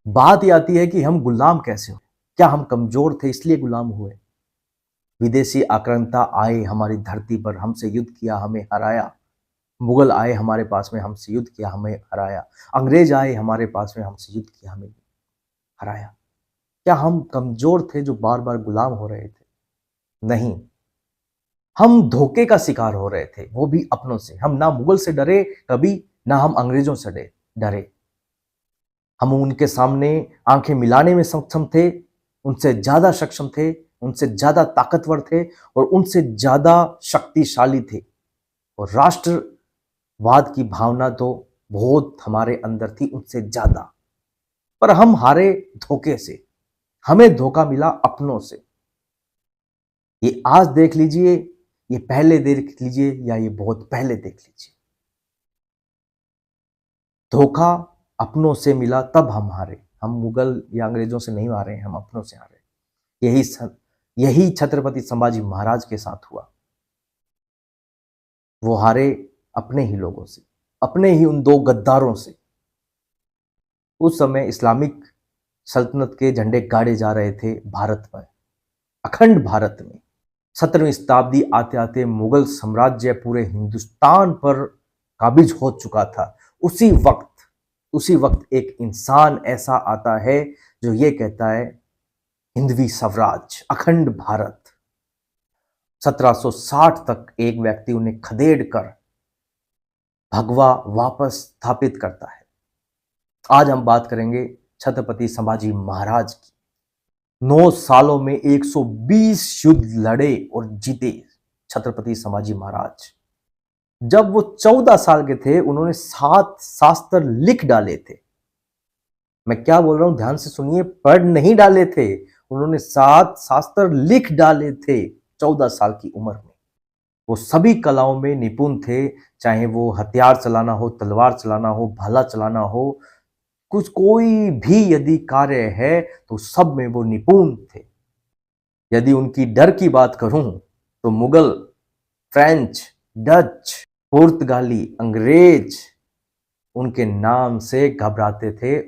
बात ये आती है कि हम गुलाम कैसे हो? क्या हम कमजोर थे इसलिए गुलाम हुए? विदेशी आक्रांता आए हमारी धरती पर, हमसे युद्ध किया, हमें हराया। मुगल आए हमारे पास में, हमसे युद्ध किया, हमें हराया। अंग्रेज आए हमारे पास में, हमसे युद्ध किया, हमें हराया। क्या हम कमजोर थे जो बार बार गुलाम हो रहे थे? नहीं, हम धोखे का शिकार हो रहे थे, वो भी अपनों से। हम ना मुगल से डरे कभी, ना हम अंग्रेजों से डरे। हम उनके सामने आंखें मिलाने में सक्षम थे, उनसे ज्यादा सक्षम थे, उनसे ज्यादा ताकतवर थे और उनसे ज्यादा शक्तिशाली थे। और राष्ट्रवाद की भावना तो बहुत हमारे अंदर थी, उनसे ज्यादा। पर हम हारे धोखे से, हमें धोखा मिला अपनों से। ये आज देख लीजिए, ये पहले देख लीजिए, या ये बहुत पहले देख लीजिए, धोखा अपनों से मिला तब हम हारे। हम मुगल या अंग्रेजों से नहीं हारे, हम अपनों से हारे। यही छत्रपति संभाजी महाराज के साथ हुआ। वो हारे अपने ही लोगों से, अपने ही उन दो गद्दारों से। उस समय इस्लामिक सल्तनत के झंडे गाड़े जा रहे थे भारत पर, अखंड भारत में। 17वीं शताब्दी आते आते मुगल साम्राज्य पूरे हिंदुस्तान पर काबिज हो चुका था। उसी वक्त एक इंसान ऐसा आता है जो ये कहता है हिंदवी स्वराज, अखंड भारत। 1760 तक एक व्यक्ति उन्हें खदेड़ कर भगवा वापस स्थापित करता है। आज हम बात करेंगे छत्रपति संभाजी महाराज की। 9 सालों में 120 युद्ध लड़े और जीते छत्रपति संभाजी महाराज। जब वो 14 साल के थे, उन्होंने 7 शास्त्र लिख डाले थे। मैं क्या बोल रहा हूं, ध्यान से सुनिए, पढ़ नहीं डाले थे, उन्होंने 7 शास्त्र लिख डाले थे 14 साल की उम्र में। वो सभी कलाओं में निपुण थे, चाहे वो हथियार चलाना हो, तलवार चलाना हो, भाला चलाना हो, कोई भी यदि कार्य है तो सब में वो निपुण थे। यदि उनकी डर की बात करूं तो मुगल, फ्रेंच, डच, पुर्तगाली, अंग्रेज उनके नाम से घबराते थे,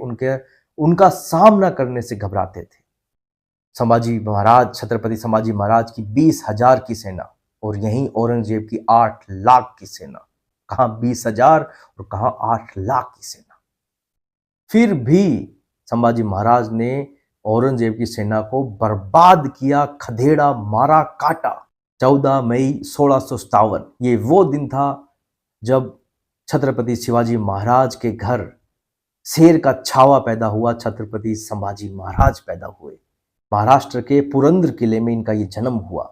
उनका सामना करने से घबराते थे। संभाजी महाराज, छत्रपति संभाजी महाराज की 20,000 की सेना और यहीं औरंगजेब की 8 लाख की सेना। कहां 20,000 और कहां 8 लाख की सेना। फिर भी संभाजी महाराज ने औरंगजेब की सेना को बर्बाद किया, खदेड़ा, मारा, काटा। 14 मई 1657 ये वो दिन था जब छत्रपति शिवाजी महाराज के घर शेर का छावा पैदा हुआ। छत्रपति संभाजी महाराज पैदा हुए। महाराष्ट्र के पुरंदर किले में इनका ये जन्म हुआ।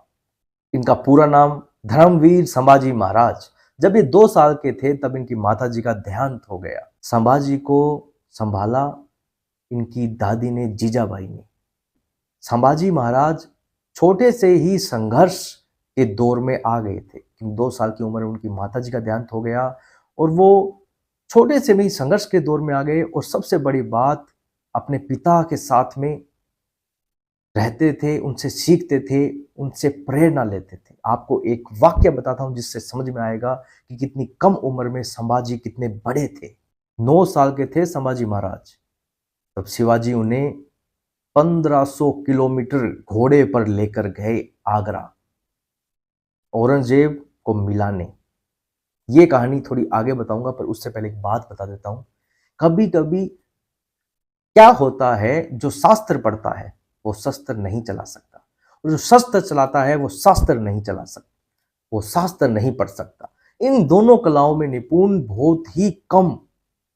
इनका पूरा नाम धर्मवीर संभाजी महाराज। जब ये 2 साल के थे तब इनकी माताजी का देहांत हो गया। संभाजी को संभाला इनकी दादी ने, जीजाबाई ने। संभाजी महाराज छोटे से ही संघर्ष के दौर में आ गए थे। 2 साल की उम्र में उनकी माताजी का देहांत हो गया और वो छोटे से में ही संघर्ष के दौर में आ गए। और सबसे बड़ी बात, अपने पिता के साथ में रहते थे, उनसे सीखते थे, उनसे प्रेरणा लेते थे। आपको एक वाक्य बताता हूं जिससे समझ में आएगा कि कितनी कम उम्र में संभाजी कितने बड़े थे। 9 साल के थे संभाजी महाराज तब शिवाजी उन्हें 1500 किलोमीटर घोड़े पर लेकर गए आगरा, औरंगजेब को मिलाने। ये कहानी थोड़ी आगे बताऊंगा, पर उससे पहले एक बात बता देता हूं। कभी कभी क्या होता है, जो शास्त्र पढ़ता है वो शस्त्र नहीं चला सकता, और जो शस्त्र चलाता है वो शास्त्र नहीं चला सकता, वो शास्त्र नहीं पढ़ सकता। इन दोनों कलाओं में निपुण बहुत ही कम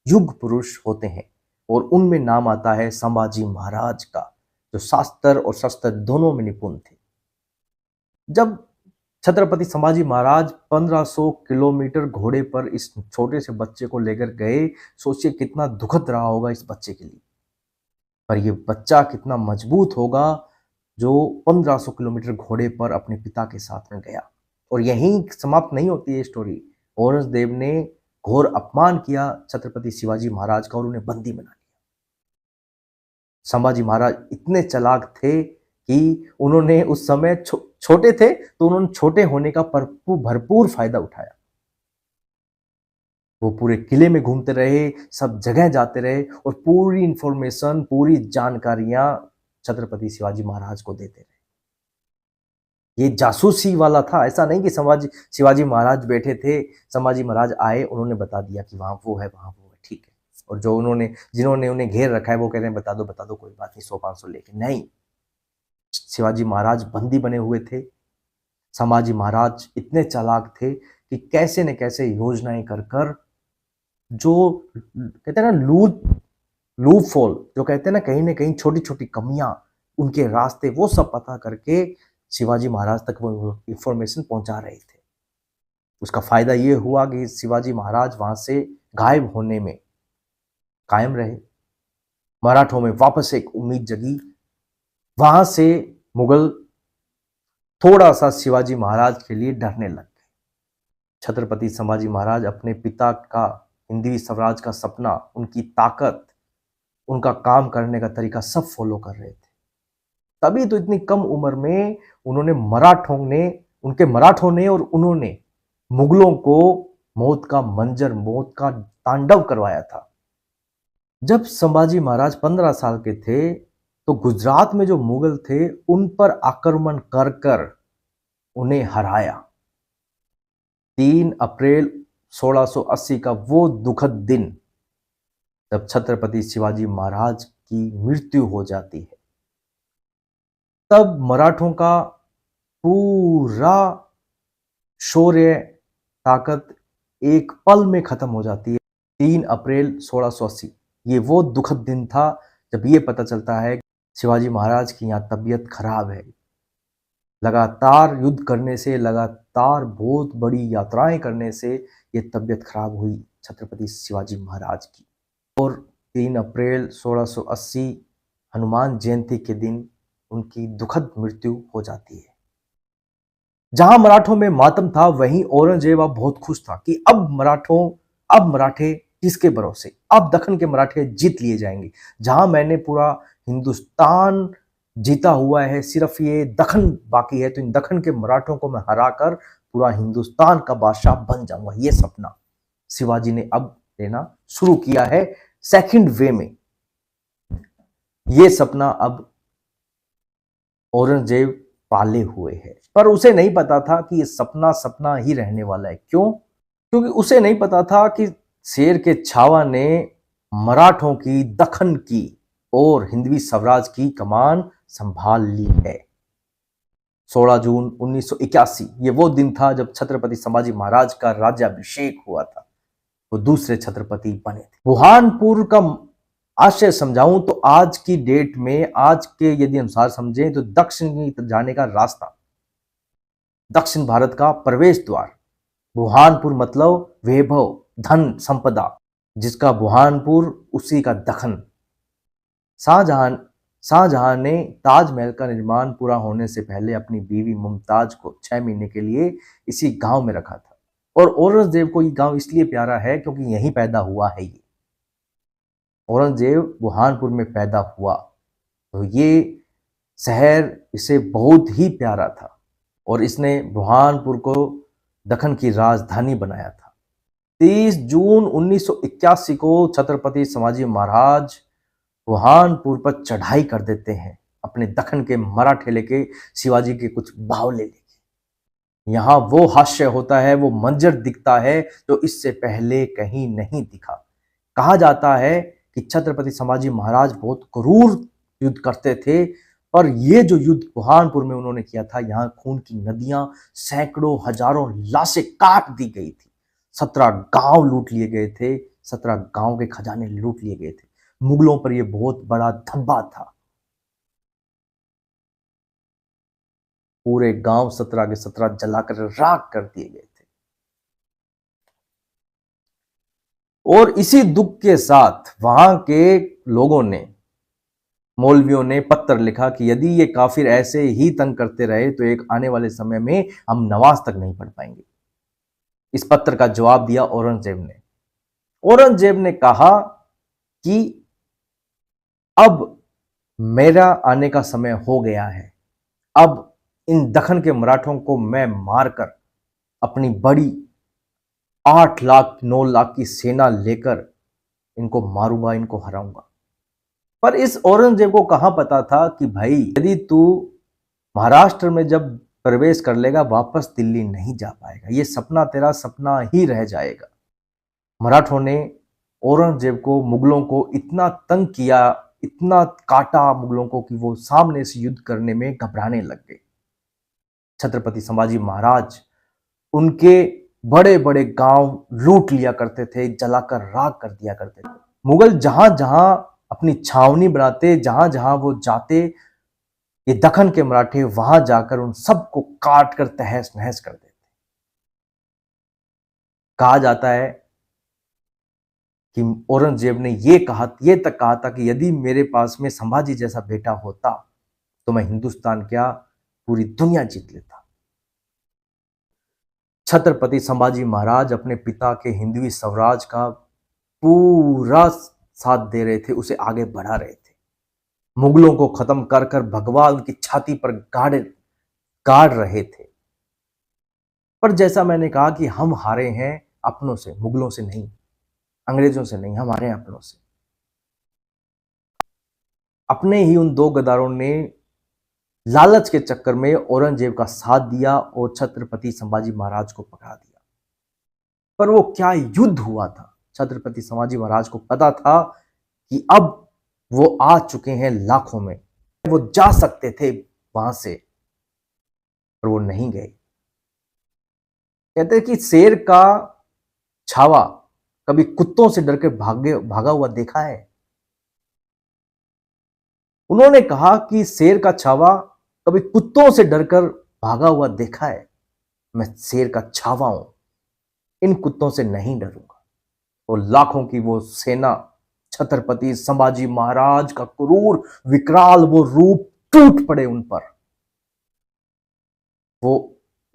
युग पुरुष होते हैं और उनमें नाम आता है संभाजी महाराज का, जो शास्त्र और शस्त्र दोनों में निपुण थे। जब छत्रपति संभाजी महाराज 1500 किलोमीटर घोड़े पर इस छोटे से बच्चे को लेकर गए, सोचिए कितना दुखद रहा होगा इस बच्चे के लिए। पर ये बच्चा कितना मजबूत होगा जो 1500 किलोमीटर घोड़े पर अपने पिता के साथ में गया। और यहीं समाप्त नहीं होती है स्टोरी। औरंगजेब ने घोर अपमान किया छत्रपति शिवाजी महाराज का और उन्हें बंदी बना लिया। संभाजी महाराज इतने चालाक थे कि उन्होंने उस समय छोटे थे तो उन्होंने छोटे होने का भरपूर फायदा उठाया। वो पूरे किले में घूमते रहे, सब जगह जाते रहे और पूरी इंफॉर्मेशन, पूरी जानकारियां छत्रपति शिवाजी महाराज को देते रहे। ये जासूसी वाला था, ऐसा नहीं कि शिवाजी महाराज बैठे थे, संभाजी महाराज आए, उन्होंने बता दिया कि वहां वो है, वहां वो है, ठीक है। और जो जिन्होंने उन्हें घेर रखा है वो कह रहे हैं बता दो कोई बात नहीं, 100-500 लेके नहीं। शिवाजी महाराज बंदी बने हुए थे। संभाजी महाराज इतने चालाक थे कि कैसे न कैसे योजनाएं कर कर, जो कहते हैं ना लूप फॉल, जो कहते हैं ना कहीं न कहीं छोटी छोटी कमियां, उनके रास्ते, वो सब पता करके शिवाजी महाराज तक वो इंफॉर्मेशन पहुंचा रहे थे। उसका फायदा ये हुआ कि शिवाजी महाराज वहां से गायब होने में कायम रहे। मराठों में वापस एक उम्मीद जगी। वहां से मुगल थोड़ा सा शिवाजी महाराज के लिए डरने लग गए। छत्रपति संभाजी महाराज अपने पिता का हिंदवी स्वराज का सपना, उनकी ताकत, उनका काम करने का तरीका सब फॉलो कर रहे थे। तभी तो इतनी कम उम्र में मराठों ने और उन्होंने मुगलों को मौत का तांडव करवाया था। जब संभाजी महाराज 15 साल के थे तो गुजरात में जो मुगल थे उन पर आक्रमण कर कर उन्हें हराया। 3 अप्रैल 1680 का वो दुखद दिन जब छत्रपति शिवाजी महाराज की मृत्यु हो जाती है, तब मराठों का पूरा शौर्य, ताकत एक पल में खत्म हो जाती है। 3 अप्रैल 1680 ये वो दुखद दिन था जब ये पता चलता है शिवाजी महाराज की यहाँ तबीयत खराब है। लगातार युद्ध करने से, लगातार बहुत बड़ी यात्राएं करने से ये तबीयत खराब हुई छत्रपति शिवाजी महाराज की। और 3 अप्रैल 1680 हनुमान जयंती के दिन उनकी दुखद मृत्यु हो जाती है। जहां मराठों में मातम था, वहीं औरंगजेब अब बहुत खुश था कि अब मराठे किसके भरोसे, अब दक्कन के मराठे जीत लिए जाएंगे। जहां मैंने पूरा हिंदुस्तान जीता हुआ है, सिर्फ ये दक्कन बाकी है, तो इन दक्कन के मराठों को मैं हराकर पूरा हिंदुस्तान का बादशाह बन जाऊंगा। ये सपना शिवाजी ने अब लेना शुरू किया है सेकंड वे में। ये सपना अब औरंगजेब पाले हुए है, पर उसे नहीं पता था कि ये सपना ही रहने वाला है। क्यों? क्योंकि उसे नहीं पता था कि शेर के छावा ने मराठों की, दक्कन की और हिंदवी स्वराज की कमान संभाल ली है। 16 जून 1981 ये वो दिन था जब छत्रपति संभाजी महाराज का राज्याभिषेक हुआ था। वो दूसरे छत्रपति बने थे। बुरहानपुर का आशय समझाऊं तो आज की डेट में, आज के यदि अनुसार समझें तो दक्षिण की जाने का रास्ता, दक्षिण भारत का प्रवेश द्वार बुरहानपुर, मतलब वैभव, धन, संपदा, जिसका बुरहानपुर उसी का दक्कन। शाहजहां ने ताजमहल का निर्माण पूरा होने से पहले अपनी बीवी मुमताज को 6 महीने के लिए इसी गांव में रखा था। और औरंगजेब को ये गांव इसलिए प्यारा है क्योंकि यहीं पैदा हुआ है। ये औरंगजेब बुरहानपुर में पैदा हुआ, तो ये शहर इसे बहुत ही प्यारा था और इसने बुरहानपुर को दक्कन की राजधानी बनाया था। 30 जून 1981 को छत्रपति संभाजी महाराज बुरहानपुर पर चढ़ाई कर देते हैं, अपने दक्कन के मराठे लेके, शिवाजी के कुछ बावले लेके। यहां वो हास्य होता है, वो मंजर दिखता है जो इससे पहले कहीं नहीं दिखा। कहा जाता है कि छत्रपति संभाजी महाराज बहुत क्रूर युद्ध करते थे, पर ये जो युद्ध बुरहानपुर में उन्होंने किया था, यहाँ खून की नदियां, सैकड़ों हजारों लाशें काट दी गई थी। 17 गांव लूट लिए गए थे, 17 गांव के खजाने लूट लिए गए थे। मुगलों पर यह बहुत बड़ा धब्बा था। पूरे गांव 17 के 17 जलाकर राख कर दिए गए थे। और इसी दुख के साथ वहां के लोगों ने, मौलवियों ने पत्र लिखा कि यदि ये काफिर ऐसे ही तंग करते रहे तो एक आने वाले समय में हम नमाज तक नहीं पढ़ पाएंगे। इस पत्र का जवाब दिया औरंगजेब ने। औरंगजेब ने कहा कि अब मेरा आने का समय हो गया है, अब इन दक्कन के मराठों को मैं मारकर अपनी बड़ी 8 लाख 9 लाख की सेना लेकर इनको मारूंगा, इनको हराऊंगा। पर इस औरंगजेब को कहां पता था कि भाई यदि तू महाराष्ट्र में जब प्रवेश कर लेगा वापस दिल्ली नहीं जा पाएगा, ये सपना तेरा सपना ही रह जाएगा। मराठों ने औरंगजेब को, मुगलों को इतना तंग किया, इतना काटा मुगलों को कि वो सामने से युद्ध करने में घबराने लग गए। छत्रपति संभाजी महाराज उनके बड़े बड़े गांव लूट लिया करते थे, जलाकर राख कर दिया करते थे। मुगल जहां जहां अपनी छावनी बनाते, जहां जहां वो जाते, ये दक्कन के मराठे वहां जाकर उन सबको काट कर तहस नहस कर देते। कहा जाता है कि औरंगजेब ने ये तक कहा था कि यदि मेरे पास में संभाजी जैसा बेटा होता तो मैं हिंदुस्तान क्या पूरी दुनिया जीत लेता। छत्रपति संभाजी महाराज अपने पिता के हिंदवी स्वराज का पूरा साथ दे रहे थे, उसे आगे बढ़ा रहे थे। मुगलों को खत्म कर कर भगवा उनकी छाती पर गाड़ रहे थे। पर जैसा मैंने कहा कि हम हारे हैं अपनों से, मुगलों से नहीं, अंग्रेजों से नहीं, हम हारे हैं अपनों से। अपने ही उन दो गद्दारों ने लालच के चक्कर में औरंगजेब का साथ दिया और छत्रपति संभाजी महाराज को पकड़ा दिया। पर वो क्या युद्ध हुआ था। छत्रपति संभाजी महाराज को पता था कि अब वो आ चुके हैं लाखों में, वो जा सकते थे वहां से, पर वो नहीं गए। कहते हैं कि शेर का छावा कभी कुत्तों से डर के भागा हुआ देखा है। उन्होंने कहा कि शेर का छावा कभी कुत्तों से डरकर भागा हुआ देखा है, मैं शेर का छावा हूं, इन कुत्तों से नहीं डरूंगा। और लाखों की वो सेना, छत्रपति संभाजी महाराज का क्रूर विकराल वो रूप टूट पड़े उन पर। वो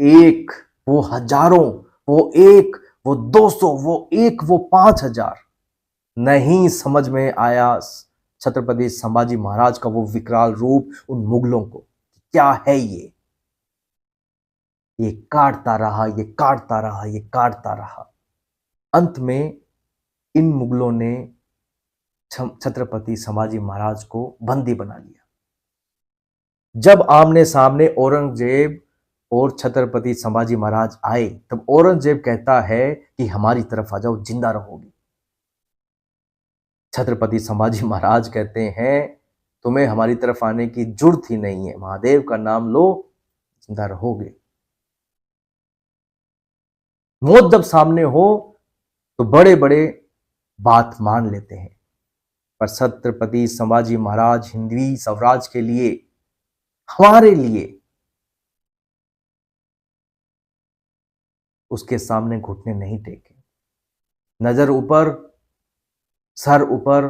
एक, वो हजारों, वो एक, वो 200, वो एक, वो 5,000, नहीं समझ में आया छत्रपति संभाजी महाराज का वो विकराल रूप उन मुगलों को। क्या है ये काटता रहा, ये काटता रहा, ये काटता रहा। अंत में इन मुगलों ने छत्रपति संभाजी महाराज को बंदी बना लिया। जब आमने सामने औरंगजेब और छत्रपति संभाजी महाराज आए, तब औरंगजेब कहता है कि हमारी तरफ आ जाओ, जिंदा रहोगे। छत्रपति संभाजी महाराज कहते हैं तुम्हें हमारी तरफ आने की जुर्त ही नहीं है, महादेव का नाम लो, जिंदा रहोगे। मौत जब सामने हो तो बड़े बड़े बात मान लेते हैं, पर छत्रपति संभाजी महाराज हिंदवी स्वराज के लिए, हमारे लिए, उसके सामने घुटने नहीं टेके। नजर ऊपर, सर ऊपर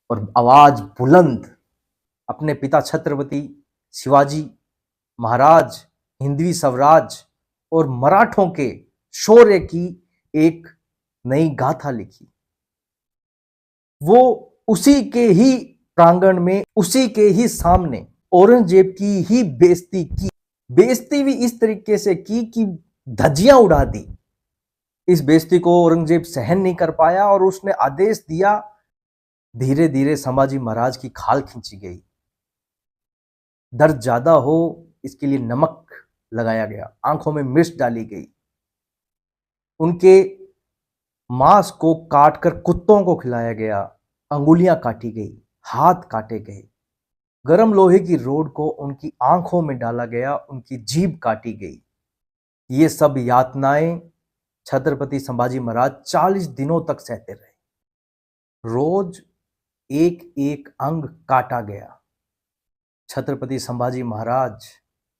और आवाज बुलंद। अपने पिता छत्रपति शिवाजी महाराज, हिंदवी स्वराज और मराठों के शौर्य की एक नई गाथा लिखी। वो उसी के ही प्रांगण में, उसी के ही सामने औरंगजेब की ही बेइज्जती की। बेइज्जती भी इस तरीके से की कि धज्जियां उड़ा दी। इस बेइज्जती को औरंगजेब सहन नहीं कर पाया और उसने आदेश दिया, धीरे धीरे संभाजी महाराज की खाल खींची गई। दर्द ज्यादा हो इसके लिए नमक लगाया गया, आंखों में मिर्च डाली गई, उनके मांस को काटकर कुत्तों को खिलाया गया, अंगुलियां काटी गई, हाथ काटे गए, गरम लोहे की रोड को उनकी आंखों में डाला गया, उनकी जीभ काटी गई। ये सब यातनाएं छत्रपति संभाजी महाराज 40 दिनों तक सहते रहे। रोज एक एक अंग काटा गया। छत्रपति संभाजी महाराज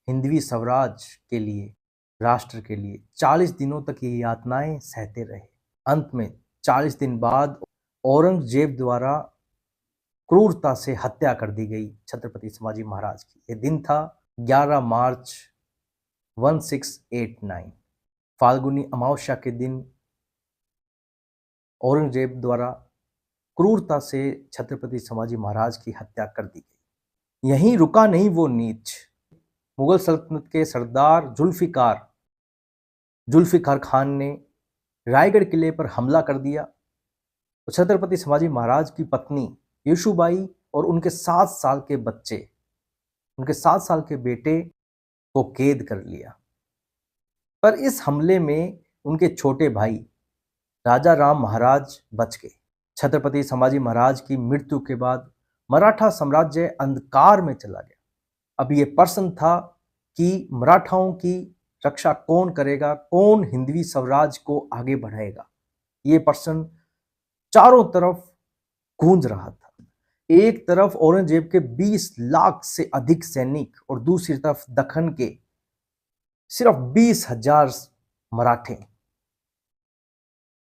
हिंदवी स्वराज के लिए, राष्ट्र के लिए 40 दिनों तक ये यातनाएं सहते रहे। अंत में 40 दिन बाद औरंगजेब द्वारा क्रूरता से हत्या कर दी गई छत्रपति संभाजी महाराज की। यह दिन था 11 मार्च 1689। फाल्गुनी अमावस्या के दिन औरंगजेब द्वारा क्रूरता से छत्रपति संभाजी महाराज की हत्या कर दी गई। यहीं रुका नहीं वो नीच। मुगल सल्तनत के सरदार जुल्फिकार खान ने रायगढ़ किले पर हमला कर दिया। तो छत्रपति शिवाजी महाराज की पत्नी येशुबाई और उनके 7 साल के बच्चे, उनके 7 साल के बेटे को कैद कर लिया। पर इस हमले में उनके छोटे भाई राजा राम महाराज बच गए। छत्रपति संभाजी महाराज की मृत्यु के बाद मराठा साम्राज्य अंधकार में चला गया। अब ये प्रश्न था कि मराठाओं की रक्षा कौन करेगा, कौन हिंदवी स्वराज को आगे बढ़ाएगा। ये प्रश्न चारों तरफ गूंज रहा था। एक तरफ औरंगजेब के 20 लाख से अधिक सैनिक और दूसरी तरफ दक्कन के सिर्फ 20,000 मराठे।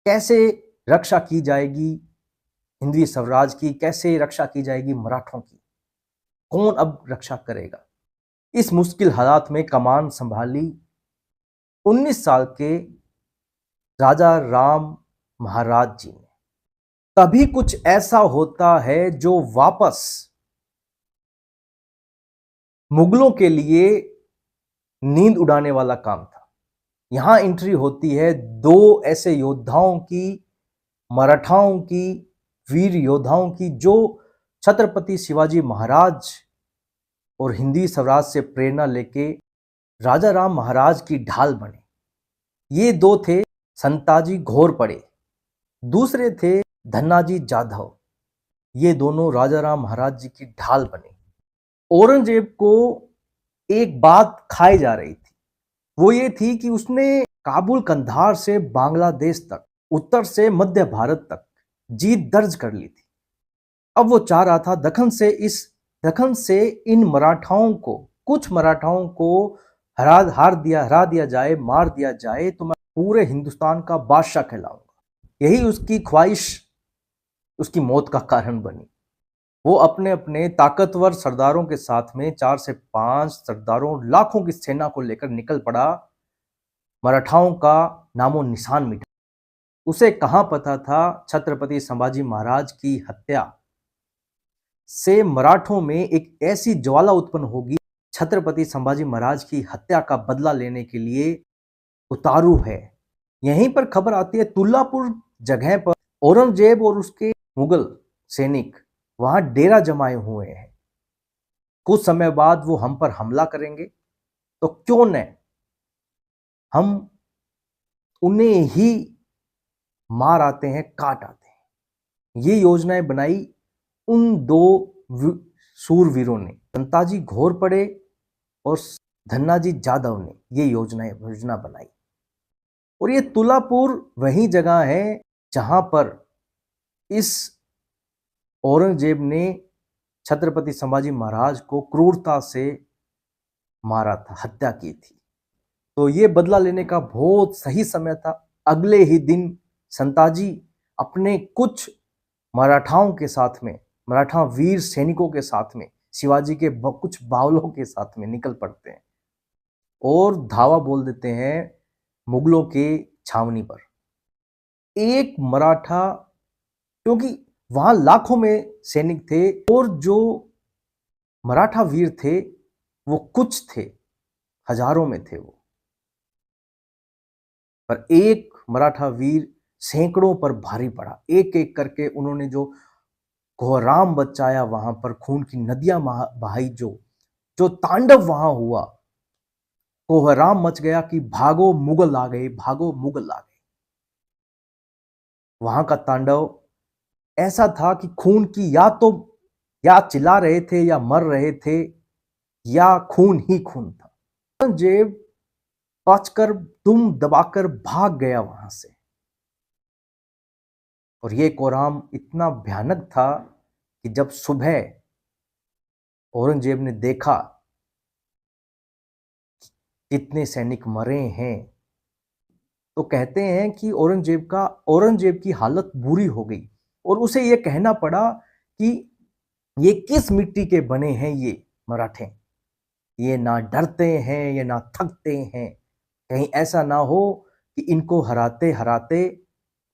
कैसे रक्षा की जाएगी हिंदवी स्वराज की, कैसे रक्षा की जाएगी मराठों की, कौन अब रक्षा करेगा। इस मुश्किल हालात में कमान संभाली 19 साल के राजा राम महाराज जी ने। तभी कुछ ऐसा होता है जो वापस मुगलों के लिए नींद उड़ाने वाला काम था। यहां एंट्री होती है दो ऐसे योद्धाओं की, मराठाओं की, वीर योद्धाओं की, जो छत्रपति शिवाजी महाराज और हिंदवी स्वराज से प्रेरणा लेके राजा राम महाराज की ढाल बने। ये दो थे संताजी घोरपड़े, दूसरे थे धन्नाजी जाधव। ये दोनों राजा राम महाराज जी की ढाल बने। औरंगजेब को एक बात खाई जा रही थी, वो ये थी कि उसने काबुल कंधार से बांग्लादेश तक, उत्तर से मध्य भारत तक जीत दर्ज कर ली थी। अब वो चाह रहा था दक्कन से इन मराठाओं को, कुछ मराठाओं को हरा दिया जाए, मार दिया जाए, तो मैं पूरे हिंदुस्तान का बादशाह कहलाऊंगा। यही उसकी ख्वाहिश उसकी मौत का कारण बनी। वो अपने अपने ताकतवर सरदारों के साथ में 4 से 5 सरदारों, लाखों की सेना को लेकर निकल पड़ा। मराठाओं का नामो निशान मिटा। उसे कहां पता था छत्रपति संभाजी महाराज की हत्या से मराठों में एक ऐसी ज्वाला उत्पन्न होगी, छत्रपति संभाजी महाराज की हत्या का बदला लेने के लिए उतारू है। यहीं पर खबर आती है तुल्लापुर जगह पर औरंगजेब और उसके मुगल सैनिक वहां डेरा जमाए हुए हैं। कुछ समय बाद वो हम पर हमला करेंगे, तो क्यों न हम उन्हें ही मार आते हैं, काट आते हैं। ये योजनाएं बनाई उन दो सूरवीरों ने, संताजी घोरपड़े और धन्नाजी जाधव ने ये योजना बनाई। और ये तुल्लापुर वही जगह है जहां पर इस औरंगजेब ने छत्रपति संभाजी महाराज को क्रूरता से मारा था, हत्या की थी। तो ये बदला लेने का बहुत सही समय था। अगले ही दिन संताजी अपने कुछ मराठाओं के साथ में, मराठा वीर सैनिकों के साथ में, शिवाजी के कुछ बावलों के साथ में निकल पड़ते हैं और धावा बोल देते हैं मुगलों के छावनी पर। एक मराठा, क्योंकि वहां लाखों में सैनिक थे और जो मराठा वीर थे वो कुछ थे, हजारों में थे वो, पर एक मराठा वीर सैकड़ों पर भारी पड़ा। एक एक करके उन्होंने जो कोहराम बचाया, वहां पर खून की नदियां बहाई, जो तांडव वहां हुआ, कोहराम मच गया कि भागो मुगल आ गए, भागो मुगल आ गए। वहां का तांडव ऐसा था कि खून की या चिल्ला रहे थे या मर रहे थे, या खून ही खून था। औरंगजेब बचकर दुम दबाकर भाग गया वहां से। और ये कोहराम इतना भयानक था कि जब सुबह औरंगजेब ने देखा कितने सैनिक मरे हैं, तो कहते हैं कि औरंगजेब की हालत बुरी हो गई और उसे यह कहना पड़ा कि ये किस मिट्टी के बने हैं ये मराठे, ये ना डरते हैं, ये ना थकते हैं। कहीं ऐसा ना हो कि इनको हराते हराते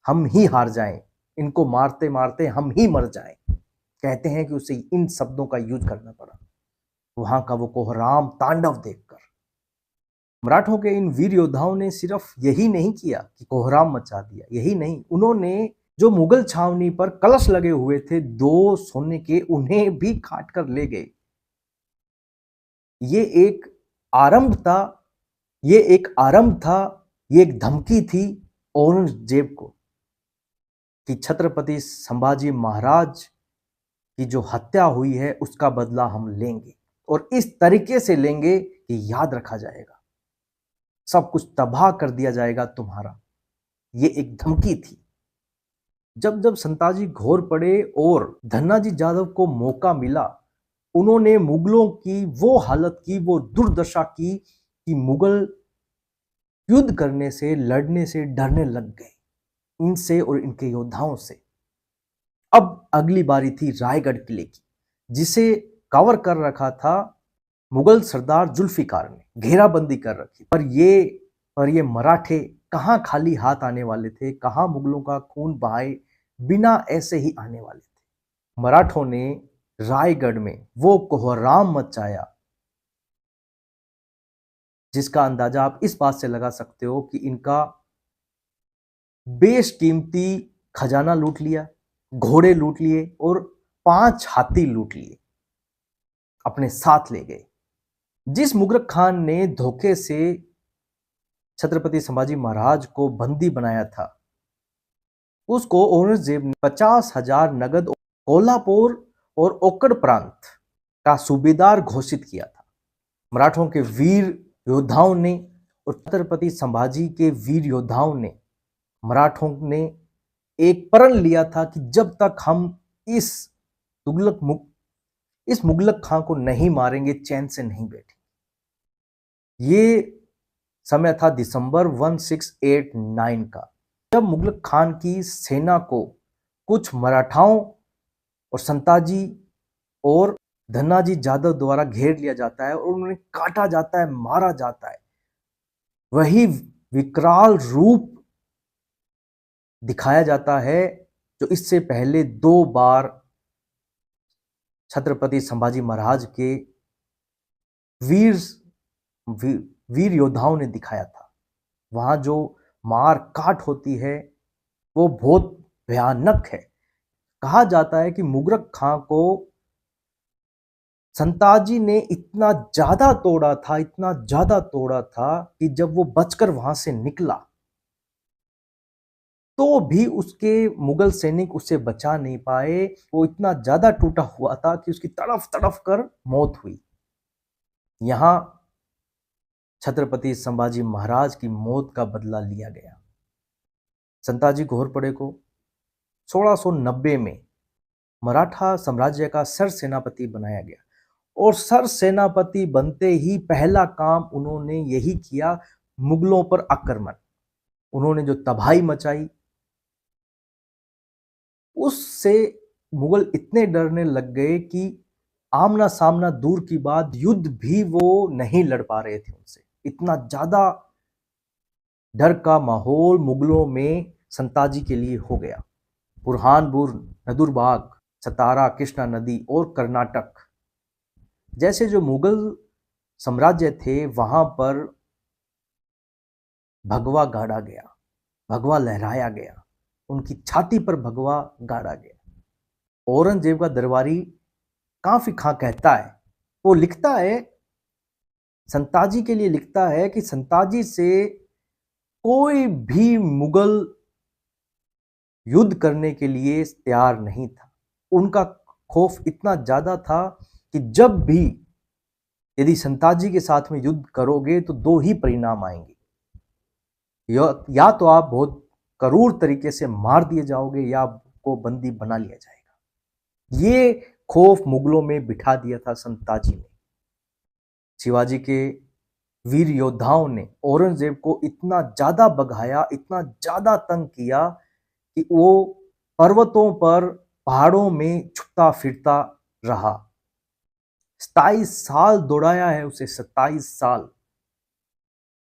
हम ही हार जाएं, इनको मारते मारते हम ही मर जाएं। कहते हैं कि उसे इन शब्दों का यूज करना पड़ा वहां का वो कोहराम तांडव देखकर। मराठों के इन वीर योद्धाओं ने सिर्फ यही नहीं किया कि कोहराम मचा दिया, यही नहीं, उन्होंने जो मुगल छावनी पर कलश लगे हुए थे 2 सोने के, उन्हें भी काट कर ले गए। ये एक आरंभ था, ये एक आरंभ था, ये एक धमकी थी औरंगजेब को कि छत्रपति संभाजी महाराज की जो हत्या हुई है उसका बदला हम लेंगे, और इस तरीके से लेंगे कि याद रखा जाएगा, सब कुछ तबाह कर दिया जाएगा तुम्हारा। ये एक धमकी थी। जब जब संताजी घोर पड़े और धन्नाजी जाधव को मौका मिला, उन्होंने मुगलों की वो हालत की, वो दुर्दशा की कि मुगल युद्ध करने से, लड़ने से डरने लग गए, इनसे और इनके योद्धाओं से। अब अगली बारी थी रायगढ़ किले की, जिसे कवर कर रखा था मुगल सरदार जुल्फिकार ने, घेराबंदी कर रखी। पर ये मराठे कहाँ खाली हाथ आने वाले थे, कहाँ मुगलों का खून बहाए बिना ऐसे ही आने वाले थे। मराठों ने रायगढ़ में वो कोहराम मचाया जिसका अंदाजा आप इस बात से लगा सकते हो कि इनका बेशकीमती खजाना लूट लिया, घोड़े लूट लिए और 5 हाथी लूट लिए, अपने साथ ले गए। जिस मुगरक खान ने धोखे से छत्रपति संभाजी महाराज को बंदी बनाया था, उसको औरंगजेब ने 50,000 नगद कोल्हापुर और ओक्कड़ प्रांत का सूबेदार घोषित किया था। मराठों के वीर योद्धाओं ने और छत्रपति संभाजी के वीर योद्धाओं ने, मराठों ने एक प्रण लिया था कि जब तक हम इस मुगलक खां को नहीं मारेंगे, चैन से नहीं बैठेंगे। ये समय था दिसंबर 1689 का, जब मुगलक खान की सेना को कुछ मराठाओं और संताजी और धन्नाजी जाधव द्वारा घेर लिया जाता है और उन्हें काटा जाता है, मारा जाता है। वही विकराल रूप दिखाया जाता है जो इससे पहले 2 बार छत्रपति संभाजी महाराज के वीर योद्धाओं ने दिखाया था। वहां जो मार काट होती है वो बहुत भयानक है। कहा जाता है कि मुगरक खां को संताजी ने इतना ज्यादा तोड़ा था, इतना ज्यादा तोड़ा था कि जब वो बचकर वहां से निकला तो भी उसके मुगल सैनिक उसे बचा नहीं पाए। वो इतना ज्यादा टूटा हुआ था कि उसकी तड़फ तड़फ कर मौत हुई। यहां छत्रपति संभाजी महाराज की मौत का बदला लिया गया। संताजी घोरपड़े को 1690 में मराठा साम्राज्य का सर सेनापति बनाया गया और सर सेनापति बनते ही पहला काम उन्होंने यही किया, मुगलों पर आक्रमण। उन्होंने जो तबाही मचाई उससे मुगल इतने डरने लग गए कि आमना सामना दूर की बात, युद्ध भी वो नहीं लड़ पा रहे थे उनसे। इतना ज्यादा डर का माहौल मुगलों में संताजी के लिए हो गया। बुरहानपुर, नदुरबाग, सतारा, कृष्णा नदी और कर्नाटक जैसे जो मुगल साम्राज्य थे वहां पर भगवा गाड़ा गया, भगवा लहराया गया, उनकी छाती पर भगवा गाड़ा गया। औरंगजेब का दरबारी काफी खां कहता है, वो लिखता है, संताजी के लिए लिखता है कि संताजी से कोई भी मुगल युद्ध करने के लिए तैयार नहीं था। उनका खौफ इतना ज्यादा था कि जब भी यदि संताजी के साथ में युद्ध करोगे तो 2 ही परिणाम आएंगे, या तो आप बहुत क्रूर तरीके से मार दिए जाओगे या आपको बंदी बना लिया जाएगा। ये खौफ मुगलों में बिठा दिया था संताजी ने। शिवाजी के वीर योद्धाओं ने औरंगजेब को इतना ज्यादा भगाया, इतना ज्यादा तंग किया कि वो पर्वतों पर, पहाड़ों में छुपता फिरता रहा। 27 साल दौड़ाया है उसे, 27 साल।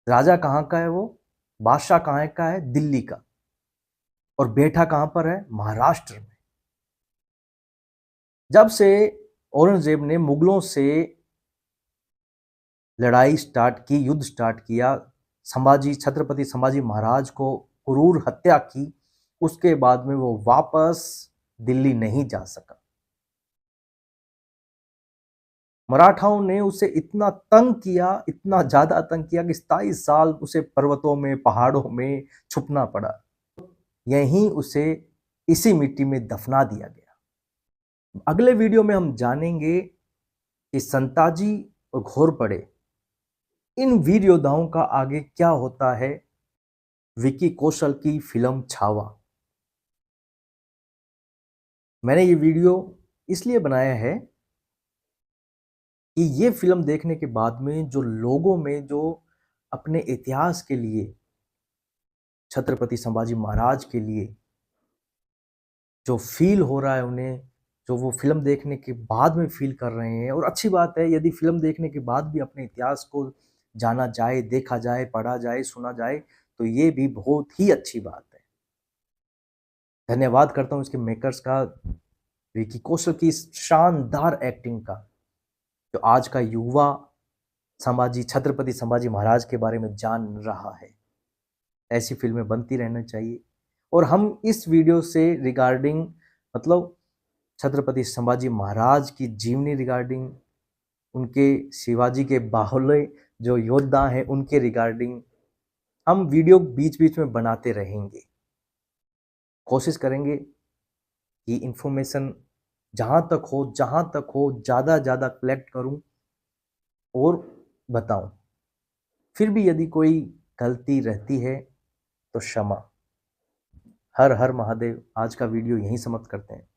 राजा कहां का है वो, बादशाह कहां का है, दिल्ली का, और बैठा कहां पर है, महाराष्ट्र में। जब से औरंगजेब ने मुगलों से लड़ाई स्टार्ट की, युद्ध स्टार्ट किया, छत्रपति संभाजी महाराज को क्रूर हत्या की, उसके बाद में वो वापस दिल्ली नहीं जा सका। मराठाओं ने उसे इतना तंग किया, इतना ज्यादा तंग किया कि 27 साल उसे पर्वतों में, पहाड़ों में छुपना पड़ा। यहीं उसे इसी मिट्टी में दफना दिया गया। अगले वीडियो में हम जानेंगे कि संताजी और घोरपड़े, इन वीर योद्धाओं का आगे क्या होता है। विकी कौशल की फिल्म छावा। मैंने ये वीडियो इसलिए बनाया है कि ये फिल्म देखने के बाद में जो लोगों में जो अपने इतिहास के लिए, छत्रपति संभाजी महाराज के लिए जो फील हो रहा है उन्हें, जो वो फिल्म देखने के बाद में फील कर रहे हैं। और अच्छी बात है, यदि फिल्म देखने के बाद भी अपने इतिहास को जाना जाए, देखा जाए, पढ़ा जाए, सुना जाए, तो ये भी बहुत ही अच्छी बात है। धन्यवाद करता हूँ इसके मेकर्स का, विकी कौशल की इस शानदार एक्टिंग का, जो आज का युवा छत्रपति संभाजी महाराज के बारे में जान रहा है। ऐसी फिल्में बनती रहना चाहिए। और हम इस वीडियो से रिगार्डिंग, मतलब छत्रपति संभाजी महाराज की जीवनी रिगार्डिंग, उनके शिवाजी के बाहुल्य जो योद्धा हैं उनके रिगार्डिंग हम वीडियो बीच बीच में बनाते रहेंगे। कोशिश करेंगे कि इंफॉर्मेशन जहाँ तक हो ज़्यादा कलेक्ट करूं और बताऊं। फिर भी यदि कोई गलती रहती है तो क्षमा। हर हर महादेव। आज का वीडियो यहीं समाप्त करते हैं।